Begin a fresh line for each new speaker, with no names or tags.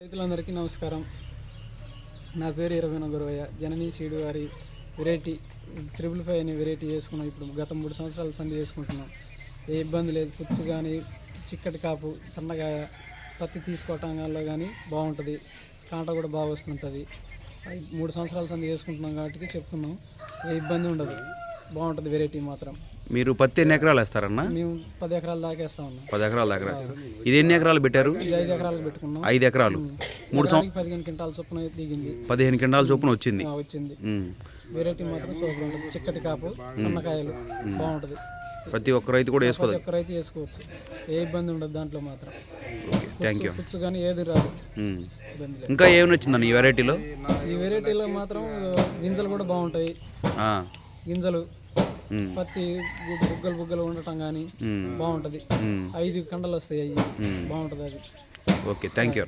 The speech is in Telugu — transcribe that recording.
రైతులందరికీ నమస్కారం. నా పేరు ఇరవైన గురవయ్య. జననీ సీడ్ వారి వెరైటీ 555 అనే వెరైటీ చేసుకున్నాం. ఇప్పుడు గత 3 సంవత్సరాల సంది చేసుకుంటున్నాం. ఏ ఇబ్బంది లేదు. పుచ్చు కానీ, చిక్కటి కాపు, సన్నగా పత్తి తీసుకోవటంలో కానీ బాగుంటుంది. కాంట కూడా బాగా వస్తుంటుంది. 3 సంవత్సరాల సంది చేసుకుంటున్నాం కాబట్టి చెప్తున్నాం. ఏ ఇబ్బంది ఉండదు. బాగుంటుంది వెరైటీ మాత్రం.
మీరు పత్తి ఎన్ని ఎకరాలు వేస్తారన్నా?
మేము 10 ఎకరాల దాకా వేస్తా ఉన్నాం.
10 ఎకరాల దాకా వేస్తారు. ఇది ఎన్ని ఎకరాలు పెట్టారు?
5 ఎకరాలకు పెట్టుకున్నాం.
5 ఎకరాలు
15 క్వింటాల చొప్పున దిగింది.
15 క్వింటాల చొప్పున వచ్చింది.
వెరైటీ మాత్రం సూపర్ ఉంటుంది. చిక్కటి కాపు, సన్నకాయలు బాగుంటుంది.
ప్రతి ఒక్క రైతు కూడా వేసుకోవచ్చు.
ఒక్క రైతు వేసుకోవచ్చు. ఏ ఇబ్బంది ఉండదు దాంట్లో మాత్రం.
Thank you.
పుచ్చు కానీ ఏది రాదు.
ఇంకా ఏమి వచ్చిందండి ఈ వెరైటీలో?
ఈ వెరైటీలో మాత్రం గింజలు కూడా బాగుంటాయి. గింజలు పత్తి బుగ్గలు ఉండటం కానీ బాగుంటుంది. 5 కండలు వస్తాయి. అవి బాగుంటుంది. అది
ఓకే. Thank you.